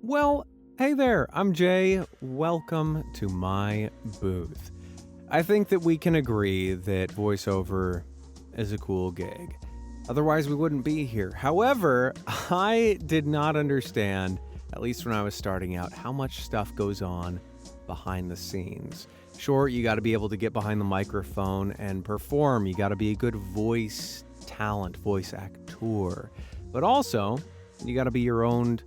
Well, hey there, I'm Jay. Welcome to my booth. I think that we can agree that voiceover is a cool gig. Otherwise, we wouldn't be here. However, I did not understand, at least when I was starting out, how much stuff goes on behind the scenes. Sure, you got to be able to get behind the microphone and perform. You got to be a good voice talent, voice actor. But also, you got to be your own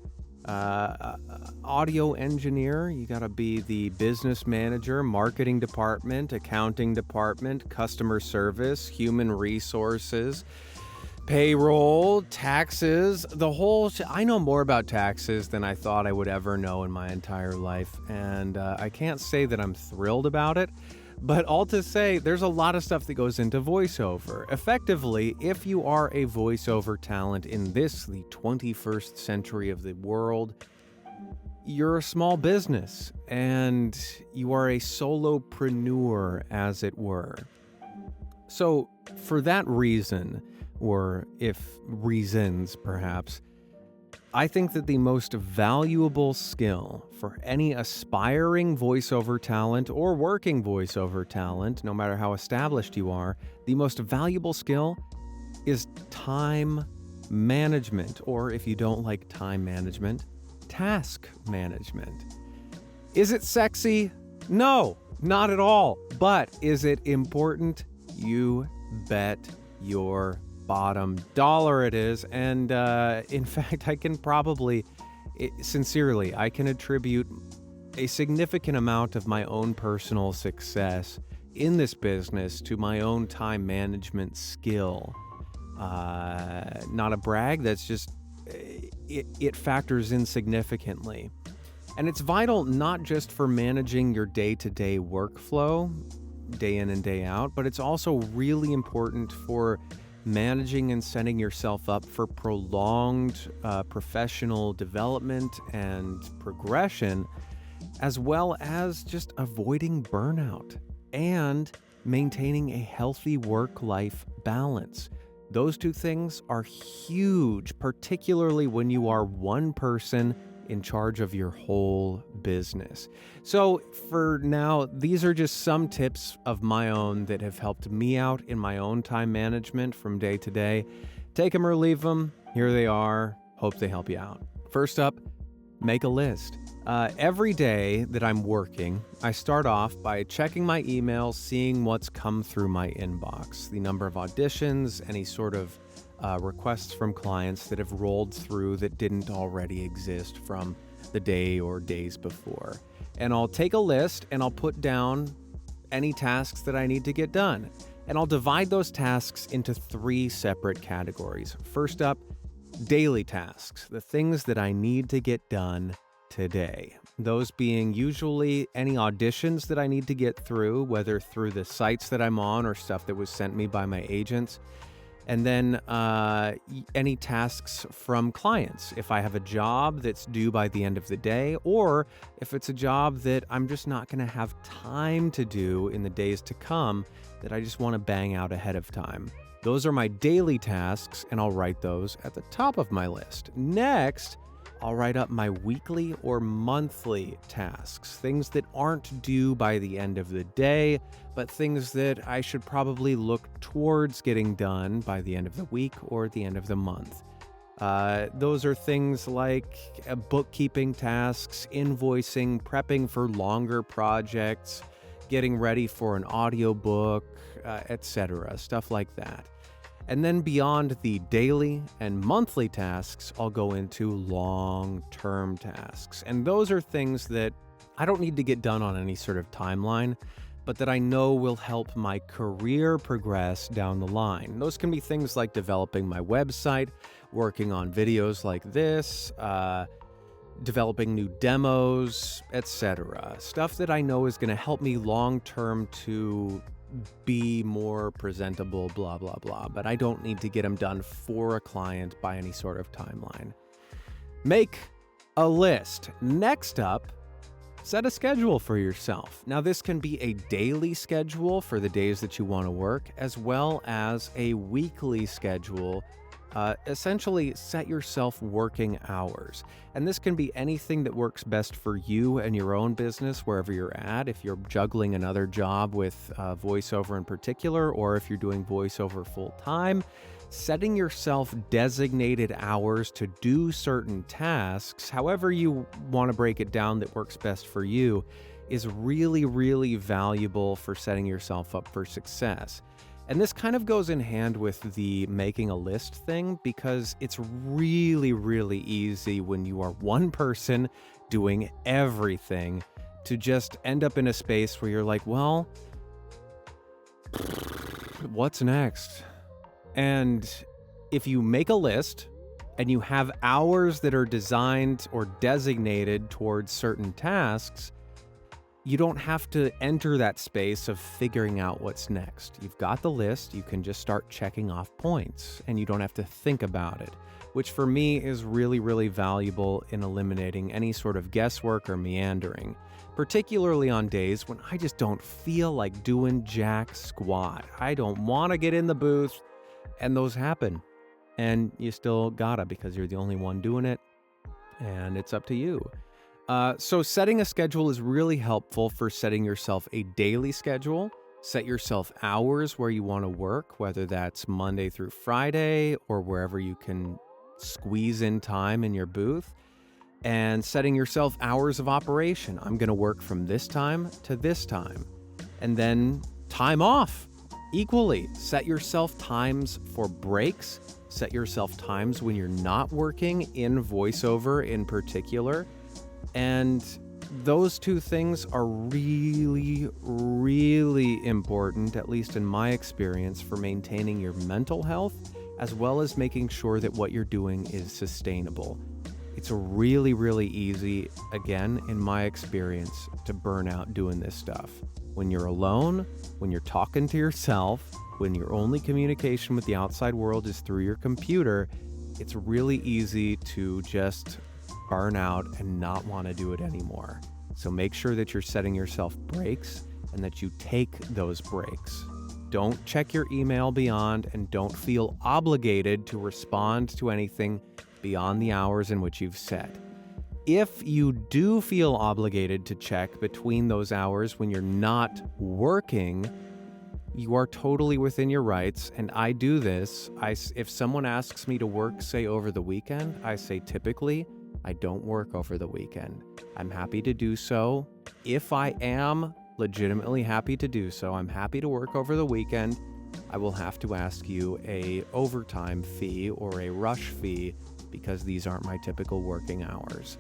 audio engineer. You got to be the business manager, marketing department, accounting department, customer service, human resources, payroll, taxes, I know more about taxes than I thought I would ever know in my entire life. And I can't say that I'm thrilled about it. But all to say, there's a lot of stuff that goes into voiceover. Effectively, if you are a voiceover talent in the 21st century of the world, you're a small business and you are a solopreneur, as it were. So for that reason, or if reasons perhaps, I think that the most valuable skill for any aspiring voiceover talent or working voiceover talent, no matter how established you are, the most valuable skill is time management, or if you don't like time management, task management. Is it sexy? No, not at all. But is it important? You bet your bottom dollar it is. And in fact, I can sincerely attribute a significant amount of my own personal success in this business to my own time management skill. Not a brag, that's just, it factors in significantly. And it's vital not just for managing your day-to-day workflow, day in and day out, but it's also really important for managing and setting yourself up for prolonged professional development and progression, as well as just avoiding burnout and maintaining a healthy work-life balance. Those two things are huge, particularly when you are one person in charge of your whole business. So for now, these are just some tips of my own that have helped me out in my own time management from day to day. Take them or leave them. Here they are. Hope they help you out. First up, make a list. Every day that I'm working, I start off by checking my emails, seeing what's come through my inbox, the number of auditions, any sort of requests from clients that have rolled through that didn't already exist from the day or days before. And I'll take a list and I'll put down any tasks that I need to get done. And I'll divide those tasks into 3 separate categories. First up, daily tasks, the things that I need to get done today. Those being usually any auditions that I need to get through, whether through the sites that I'm on or stuff that was sent me by my agents. And then any tasks from clients. If I have a job that's due by the end of the day, or if it's a job that I'm just not going to have time to do in the days to come, that I just want to bang out ahead of time. Those are my daily tasks, and I'll write those at the top of my list. Next, I'll write up my weekly or monthly tasks, things that aren't due by the end of the day, but things that I should probably look towards getting done by the end of the week or the end of the month. Those are things like bookkeeping tasks, invoicing, prepping for longer projects, getting ready for an audiobook, etc., stuff like that. And then beyond the daily and monthly tasks, I'll go into long-term tasks. And those are things that I don't need to get done on any sort of timeline, but that I know will help my career progress down the line. Those can be things like developing my website, working on videos like this, developing new demos, etc. Stuff that I know is going to help me long-term to be more presentable, blah, blah, blah. But I don't need to get them done for a client by any sort of timeline. Make a list. Next up, set a schedule for yourself. Now, this can be a daily schedule for the days that you want to work, as well as a weekly schedule Essentially, set yourself working hours. And this can be anything that works best for you and your own business, wherever you're at. If you're juggling another job with voiceover in particular, or if you're doing voiceover full time, setting yourself designated hours to do certain tasks, however you want to break it down that works best for you, is really, really valuable for setting yourself up for success. And this kind of goes in hand with the making a list thing, because it's really, really easy when you are one person doing everything to just end up in a space where you're like, well, what's next? And if you make a list and you have hours that are designed or designated towards certain tasks, you don't have to enter that space of figuring out what's next. You've got the list, you can just start checking off points, and you don't have to think about it, which for me is really, really valuable in eliminating any sort of guesswork or meandering, particularly on days when I just don't feel like doing jack squat. I don't want to get in the booth, and those happen. And you still gotta, because you're the only one doing it, and it's up to you. So setting a schedule is really helpful for setting yourself a daily schedule. Set yourself hours where you want to work, whether that's Monday through Friday or wherever you can squeeze in time in your booth. And setting yourself hours of operation. I'm going to work from this time to this time. And then time off equally. Set yourself times for breaks. Set yourself times when you're not working in voiceover in particular. And those two things are really, really important, at least in my experience, for maintaining your mental health, as well as making sure that what you're doing is sustainable. It's really, really easy, again, in my experience, to burn out doing this stuff. When you're alone, when you're talking to yourself, when your only communication with the outside world is through your computer, it's really easy to just burn out and not want to do it anymore. So make sure that you're setting yourself breaks and that you take those breaks. Don't check your email beyond, and don't feel obligated to respond to anything beyond the hours in which you've set. If you do feel obligated to check between those hours when you're not working, you are totally within your rights, and I do this. If someone asks me to work, say, over the weekend, I say typically, I don't work over the weekend. I'm happy to do so. If I am legitimately happy to do so, I'm happy to work over the weekend. I will have to ask you a overtime fee or a rush fee, because these aren't my typical working hours.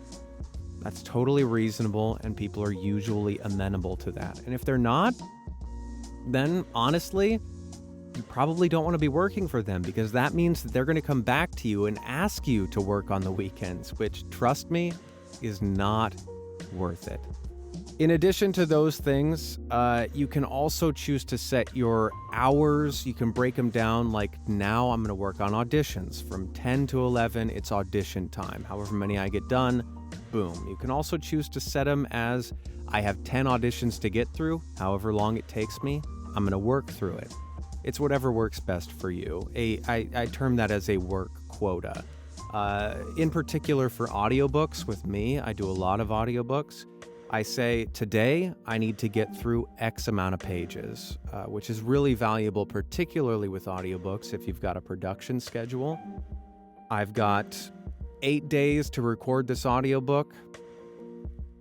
That's totally reasonable, and people are usually amenable to that. And if they're not, then honestly, you probably don't want to be working for them, because that means that they're going to come back to you and ask you to work on the weekends, which, trust me, is not worth it. In addition to those things, you can also choose to set your hours. You can break them down, like, now I'm going to work on auditions. From 10 to 11, it's audition time. However many I get done, boom. You can also choose to set them as, I have 10 auditions to get through. However long it takes me, I'm going to work through it. It's whatever works best for you. I term that as a work quota. In particular for audiobooks, with me, I do a lot of audiobooks. I say, today I need to get through X amount of pages, which is really valuable, particularly with audiobooks if you've got a production schedule. I've got 8 days to record this audiobook.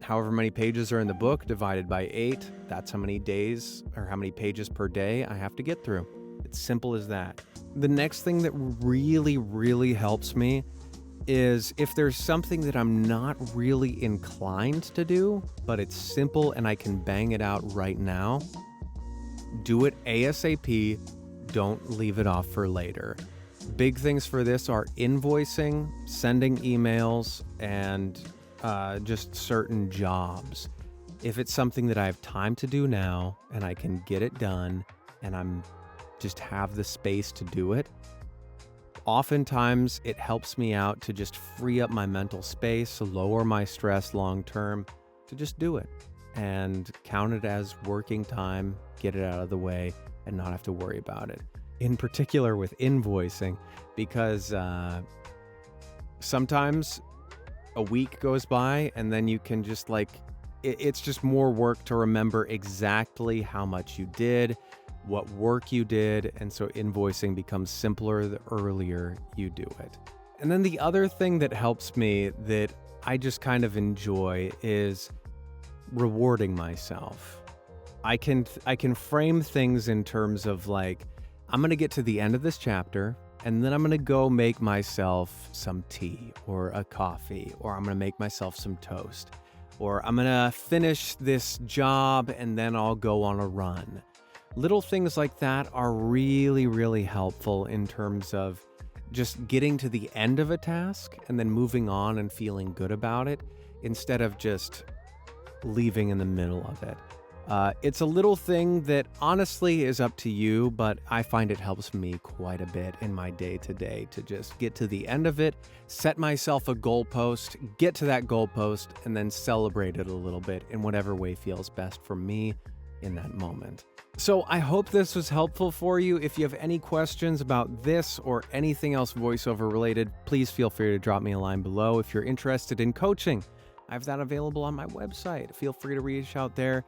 However many pages are in the book divided by 8, that's how many days or how many pages per day I have to get through. It's simple as that. The next thing that really, really helps me is if there's something that I'm not really inclined to do, but it's simple and I can bang it out right now, do it ASAP. Don't leave it off for later. Big things for this are invoicing, sending emails, and just certain jobs. If it's something that I have time to do now and I can get it done and I'm just have the space to do it, oftentimes it helps me out to just free up my mental space, lower my stress long term, to just do it and count it as working time, get it out of the way, and not have to worry about it. in particular with invoicing, because sometimes a week goes by and then you can just it's just more work to remember exactly how much you did, what work you did, and so invoicing becomes simpler the earlier you do it. And then the other thing that helps me that I just kind of enjoy is rewarding myself. I can frame things in terms of I'm going to get to the end of this chapter and then I'm going to go make myself some tea or a coffee, or I'm going to make myself some toast, or I'm going to finish this job and then I'll go on a run. Little things like that are really, really helpful in terms of just getting to the end of a task and then moving on and feeling good about it instead of just leaving in the middle of it. It's a little thing that honestly is up to you, but I find it helps me quite a bit in my day-to-day to just get to the end of it, set myself a goalpost, get to that goalpost, and then celebrate it a little bit in whatever way feels best for me in that moment. So I hope this was helpful for you. If you have any questions about this or anything else voiceover related, please feel free to drop me a line below. If you're interested in coaching, I have that available on my website. Feel free to reach out there.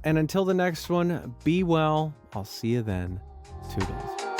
And until the next one, be well. I'll see you then. Toodles.